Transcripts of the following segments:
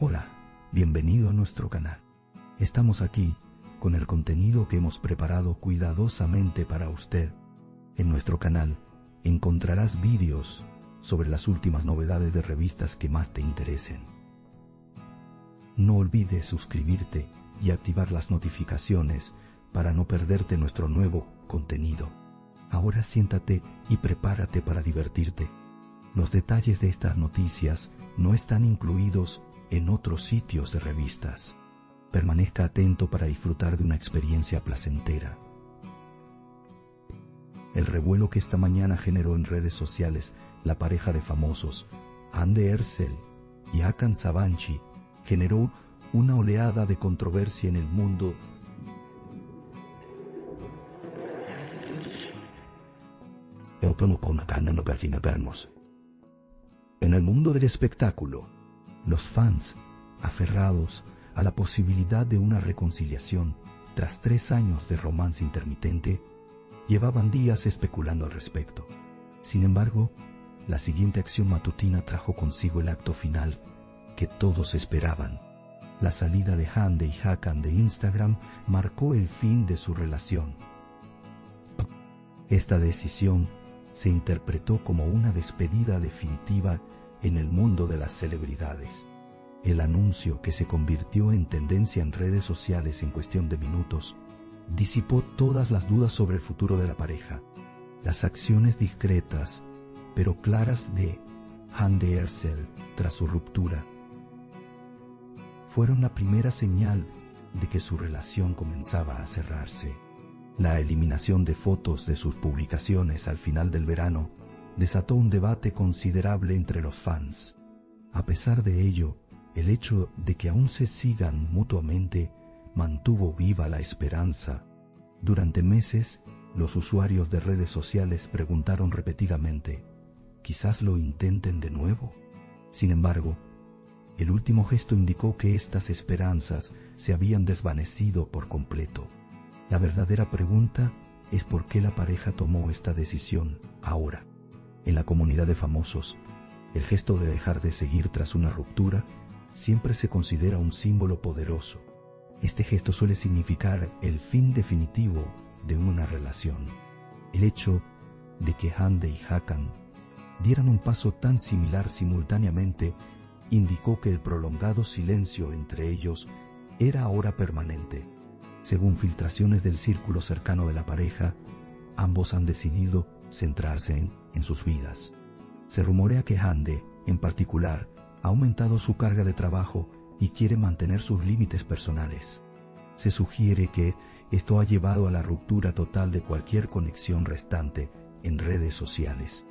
Hola, bienvenido a nuestro canal. Estamos aquí con el contenido que hemos preparado cuidadosamente para usted. En nuestro canal encontrarás vídeos sobre las últimas novedades de revistas que más te interesen. No olvides suscribirte y activar las notificaciones para no perderte nuestro nuevo contenido. Ahora siéntate y prepárate para divertirte. Los detalles de estas noticias no están incluidos en otros sitios de revistas. Permanezca atento para disfrutar de una experiencia placentera. El revuelo que esta mañana generó en redes sociales la pareja de famosos Hande Erçel y Hakan Sabancı generó una oleada de controversia en el mundo En el mundo del espectáculo. Los fans, aferrados a la posibilidad de una reconciliación tras 3 años de romance intermitente, llevaban días especulando al respecto. Sin embargo, la siguiente acción matutina trajo consigo el acto final que todos esperaban. La salida de Hande y Hakan de Instagram marcó el fin de su relación. Esta decisión se interpretó como una despedida definitiva en el mundo de las celebridades. El anuncio, que se convirtió en tendencia en redes sociales en cuestión de minutos, disipó todas las dudas sobre el futuro de la pareja. Las acciones discretas pero claras de Hande Erçel tras su ruptura fueron la primera señal de que su relación comenzaba a cerrarse. La eliminación de fotos de sus publicaciones al final del verano desató un debate considerable entre los fans. A pesar de ello, el hecho de que aún se sigan mutuamente mantuvo viva la esperanza. Durante meses, los usuarios de redes sociales preguntaron repetidamente, ¿quizás lo intenten de nuevo? Sin embargo, el último gesto indicó que estas esperanzas se habían desvanecido por completo. La verdadera pregunta es por qué la pareja tomó esta decisión ahora. En la comunidad de famosos, el gesto de dejar de seguir tras una ruptura siempre se considera un símbolo poderoso. Este gesto suele significar el fin definitivo de una relación. El hecho de que Hande y Hakan dieran un paso tan similar simultáneamente indicó que el prolongado silencio entre ellos era ahora permanente. Según filtraciones del círculo cercano de la pareja, ambos han decidido centrarse en sus vidas. Se rumorea que Hande, en particular, ha aumentado su carga de trabajo y quiere mantener sus límites personales. Se sugiere que esto ha llevado a la ruptura total de cualquier conexión restante en redes sociales.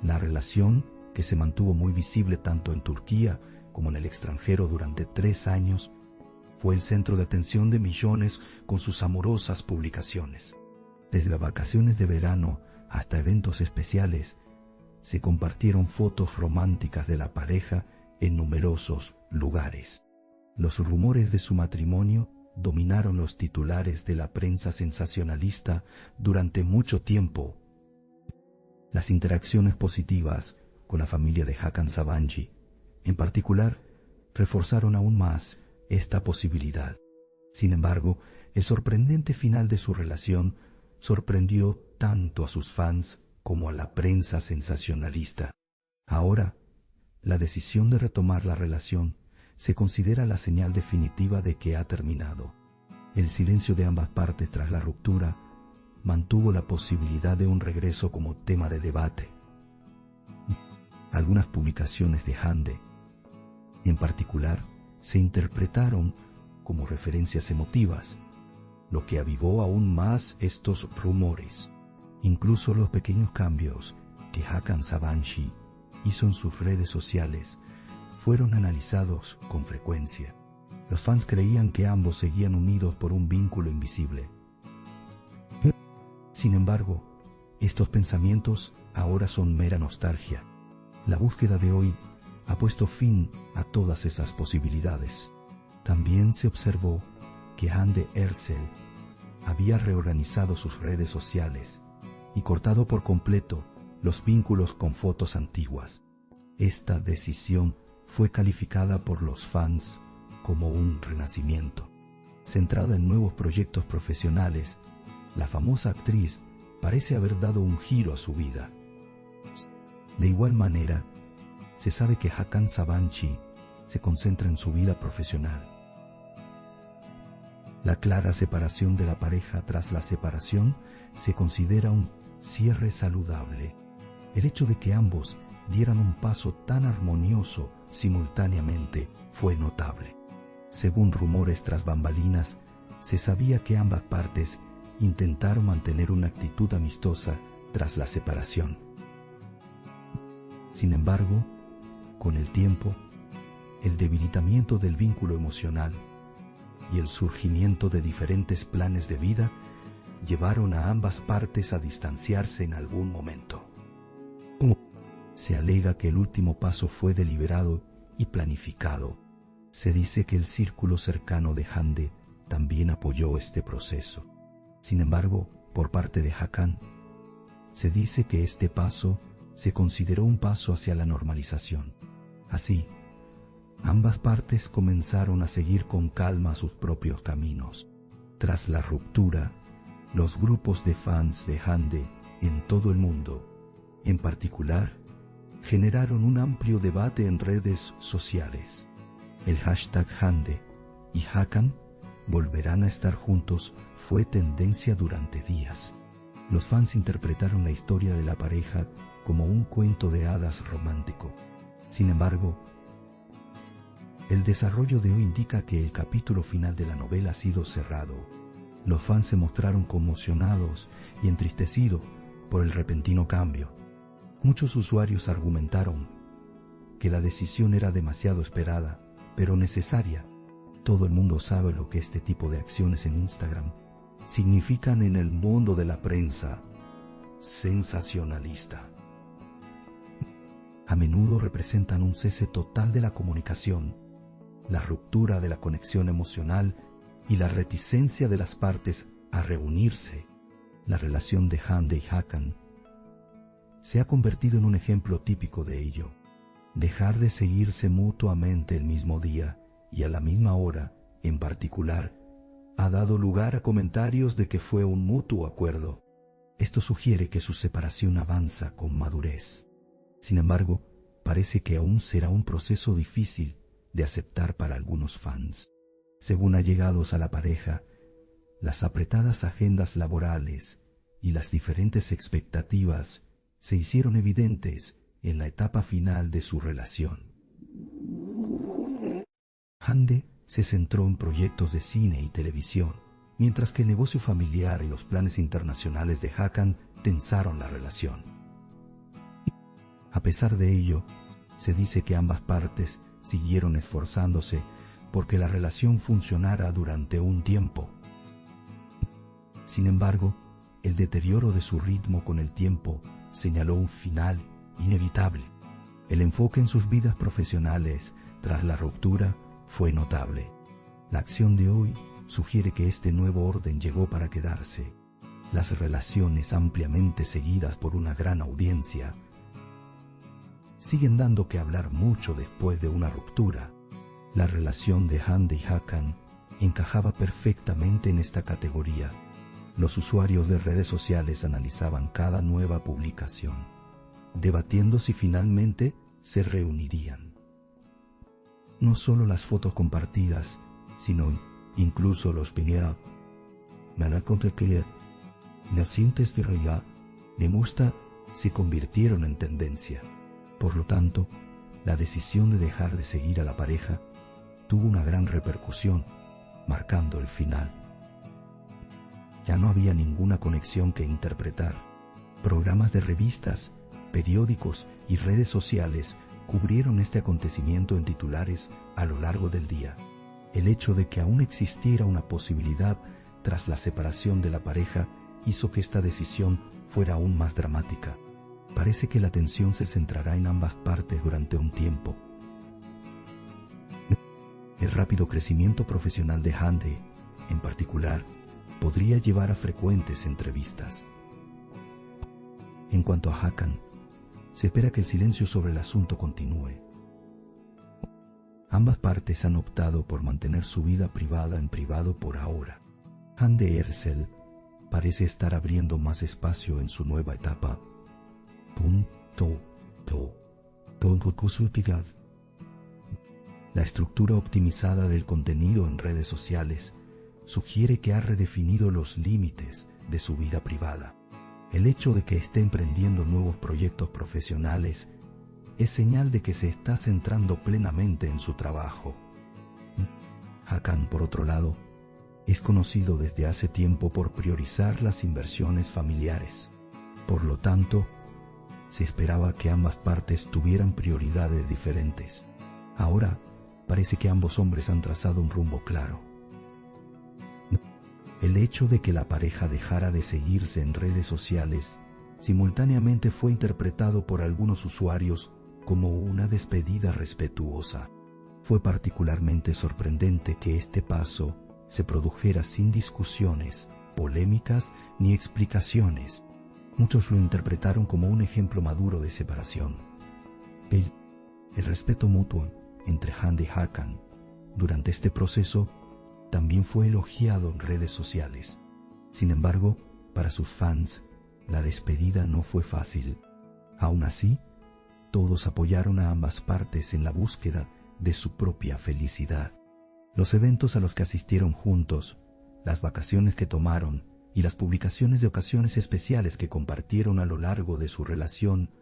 La relación, que se mantuvo muy visible tanto en Turquía como en el extranjero durante 3 años, fue el centro de atención de millones con sus amorosas publicaciones. Desde las vacaciones de verano hasta eventos especiales, se compartieron fotos románticas de la pareja en numerosos lugares. Los rumores de su matrimonio dominaron los titulares de la prensa sensacionalista durante mucho tiempo. Las interacciones positivas con la familia de Hakan Sabancı, en particular, reforzaron aún más esta posibilidad. Sin embargo, el sorprendente final de su relación sorprendió tanto a sus fans como a la prensa sensacionalista. Ahora, la decisión de retomar la relación se considera la señal definitiva de que ha terminado. El silencio de ambas partes tras la ruptura mantuvo la posibilidad de un regreso como tema de debate. Algunas publicaciones de Hande, en particular, se interpretaron como referencias emotivas, lo que avivó aún más estos rumores. Incluso los pequeños cambios que Hakan Sabancı hizo en sus redes sociales fueron analizados con frecuencia. Los fans creían que ambos seguían unidos por un vínculo invisible. Sin embargo, estos pensamientos ahora son mera nostalgia. La búsqueda de hoy ha puesto fin a todas esas posibilidades. También se observó que Hande Erçel había reorganizado sus redes sociales y cortado por completo los vínculos con fotos antiguas. Esta decisión fue calificada por los fans como un renacimiento. Centrada en nuevos proyectos profesionales, la famosa actriz parece haber dado un giro a su vida. De igual manera, se sabe que Hakan Sabancı se concentra en su vida profesional. La clara separación de la pareja tras la separación se considera un cierre saludable. El hecho de que ambos dieran un paso tan armonioso simultáneamente fue notable. Según rumores tras bambalinas, se sabía que ambas partes intentaron mantener una actitud amistosa tras la separación. Sin embargo, con el tiempo, el debilitamiento del vínculo emocional y el surgimiento de diferentes planes de vida llevaron a ambas partes a distanciarse en algún momento. Se alega que el último paso fue deliberado y planificado. Se dice que el círculo cercano de Hande también apoyó este proceso. Sin embargo, por parte de Hakan, se dice que este paso se consideró un paso hacia la normalización. Así, ambas partes comenzaron a seguir con calma sus propios caminos. Tras la ruptura, los grupos de fans de Hande en todo el mundo, en particular, generaron un amplio debate en redes sociales. El hashtag Hande y Hakan volverán a estar juntos fue tendencia durante días. Los fans interpretaron la historia de la pareja como un cuento de hadas romántico. Sin embargo, el desarrollo de hoy indica que el capítulo final de la novela ha sido cerrado. Los fans se mostraron conmocionados y entristecidos por el repentino cambio. Muchos usuarios argumentaron que la decisión era demasiado esperada, pero necesaria. Todo el mundo sabe lo que este tipo de acciones en Instagram significan en el mundo de la prensa sensacionalista. A menudo representan un cese total de la comunicación, la ruptura de la conexión emocional y la reticencia de las partes a reunirse. La relación de Hande y Hakan se ha convertido en un ejemplo típico de ello. Dejar de seguirse mutuamente el mismo día y a la misma hora, en particular, ha dado lugar a comentarios de que fue un mutuo acuerdo. Esto sugiere que su separación avanza con madurez. Sin embargo, parece que aún será un proceso difícil de aceptar para algunos fans. Según allegados a la pareja, las apretadas agendas laborales y las diferentes expectativas se hicieron evidentes en la etapa final de su relación. Hande se centró en proyectos de cine y televisión, mientras que el negocio familiar y los planes internacionales de Hakan tensaron la relación. A pesar de ello, se dice que ambas partes siguieron esforzándose porque la relación funcionara durante un tiempo. Sin embargo, el deterioro de su ritmo con el tiempo señaló un final inevitable. El enfoque en sus vidas profesionales tras la ruptura fue notable. La acción de hoy sugiere que este nuevo orden llegó para quedarse. Las relaciones ampliamente seguidas por una gran audiencia siguen dando que hablar mucho después de una ruptura. La relación de Hande y Hakan encajaba perfectamente en esta categoría. Los usuarios de redes sociales analizaban cada nueva publicación, debatiendo si finalmente se reunirían. No solo las fotos compartidas, sino incluso los videos. Me da cuenta que las cintas de realidad de Musta se convirtieron en tendencia. Por lo tanto, la decisión de dejar de seguir a la pareja tuvo una gran repercusión, marcando el final. Ya no había ninguna conexión que interpretar. Programas de revistas, periódicos y redes sociales cubrieron este acontecimiento en titulares a lo largo del día. El hecho de que aún existiera una posibilidad tras la separación de la pareja hizo que esta decisión fuera aún más dramática. Parece que la atención se centrará en ambas partes durante un tiempo. El rápido crecimiento profesional de Hande, en particular, podría llevar a frecuentes entrevistas. En cuanto a Hakan, se espera que el silencio sobre el asunto continúe. Ambas partes han optado por mantener su vida privada en privado por ahora. Hande Erçel parece estar abriendo más espacio en su nueva etapa. La estructura optimizada del contenido en redes sociales sugiere que ha redefinido los límites de su vida privada. El hecho de que esté emprendiendo nuevos proyectos profesionales es señal de que se está centrando plenamente en su trabajo. Hakan, por otro lado, es conocido desde hace tiempo por priorizar las inversiones familiares. Por lo tanto, se esperaba que ambas partes tuvieran prioridades diferentes. Ahora, parece que ambos hombres han trazado un rumbo claro. El hecho de que la pareja dejara de seguirse en redes sociales simultáneamente fue interpretado por algunos usuarios como una despedida respetuosa. Fue particularmente sorprendente que este paso se produjera sin discusiones, polémicas ni explicaciones. Muchos lo interpretaron como un ejemplo maduro de separación. El respeto mutuo entre Hande y Hakan durante este proceso también fue elogiado en redes sociales. Sin embargo, para sus fans, la despedida no fue fácil. Aún así, todos apoyaron a ambas partes en la búsqueda de su propia felicidad. Los eventos a los que asistieron juntos, las vacaciones que tomaron y las publicaciones de ocasiones especiales que compartieron a lo largo de su relación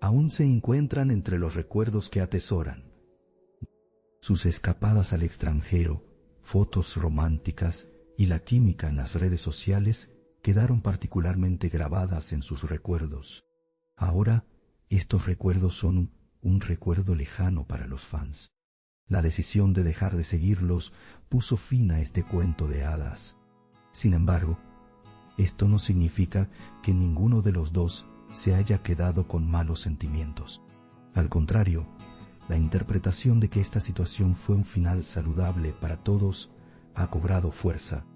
aún se encuentran entre los recuerdos que atesoran. Sus escapadas al extranjero, fotos románticas y la química en las redes sociales quedaron particularmente grabadas en sus recuerdos. Ahora, estos recuerdos son un recuerdo lejano para los fans. La decisión de dejar de seguirlos puso fin a este cuento de hadas. Sin embargo, esto no significa que ninguno de los dos se haya quedado con malos sentimientos. Al contrario, la interpretación de que esta situación fue un final saludable para todos ha cobrado fuerza.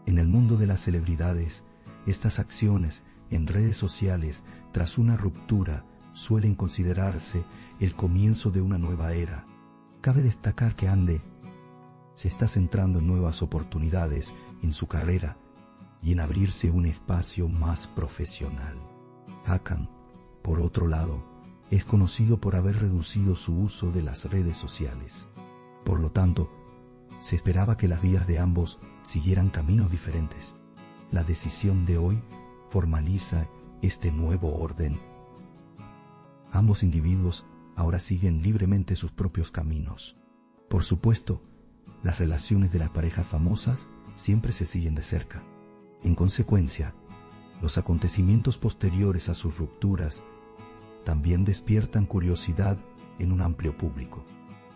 En el mundo de las celebridades, estas acciones en redes sociales tras una ruptura suelen considerarse el comienzo de una nueva era. Cabe destacar que Hande se está centrando en nuevas oportunidades en su carrera y en abrirse un espacio más profesional. Hakan, por otro lado, es conocido por haber reducido su uso de las redes sociales. Por lo tanto, se esperaba que las vidas de ambos siguieran caminos diferentes. La decisión de hoy formaliza este nuevo orden. Ambos individuos ahora siguen libremente sus propios caminos. Por supuesto, las relaciones de las parejas famosas siempre se siguen de cerca. En consecuencia, los acontecimientos posteriores a sus rupturas también despiertan curiosidad en un amplio público.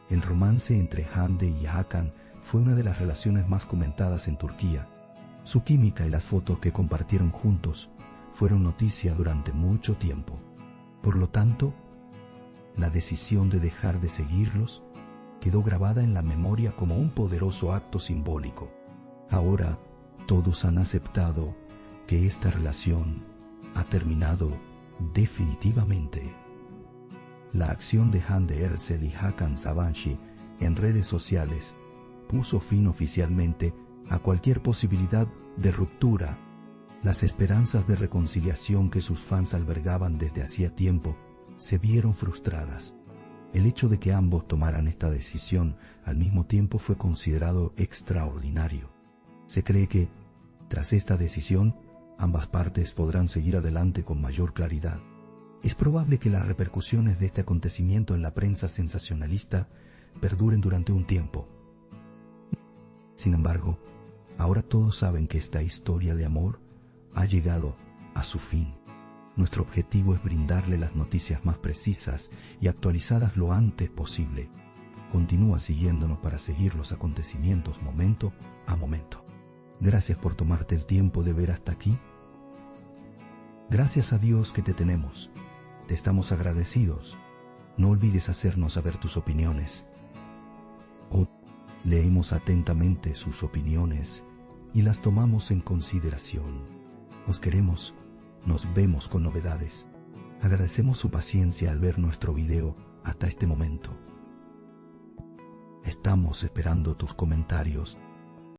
El romance entre Hande y Hakan fue una de las relaciones más comentadas en Turquía. Su química y las fotos que compartieron juntos fueron noticia durante mucho tiempo. Por lo tanto, la decisión de dejar de seguirlos quedó grabada en la memoria como un poderoso acto simbólico. Ahora, todos han aceptado que esta relación ha terminado definitivamente. La acción de Hande Erçel y Hakan Sabancı en redes sociales puso fin oficialmente a cualquier posibilidad de ruptura. Las esperanzas de reconciliación que sus fans albergaban desde hacía tiempo se vieron frustradas. El hecho de que ambos tomaran esta decisión al mismo tiempo fue considerado extraordinario. Se cree que, tras esta decisión, ambas partes podrán seguir adelante con mayor claridad. Es probable que las repercusiones de este acontecimiento en la prensa sensacionalista perduren durante un tiempo. Sin embargo, ahora todos saben que esta historia de amor ha llegado a su fin. Nuestro objetivo es brindarle las noticias más precisas y actualizadas lo antes posible. Continúa siguiéndonos para seguir los acontecimientos momento a momento. Gracias por tomarte el tiempo de ver hasta aquí. Gracias a Dios que te tenemos. Te estamos agradecidos. No olvides hacernos saber tus opiniones. Leemos atentamente sus opiniones y las tomamos en consideración. Os queremos. Nos vemos con novedades. Agradecemos su paciencia al ver nuestro video hasta este momento. Estamos esperando tus comentarios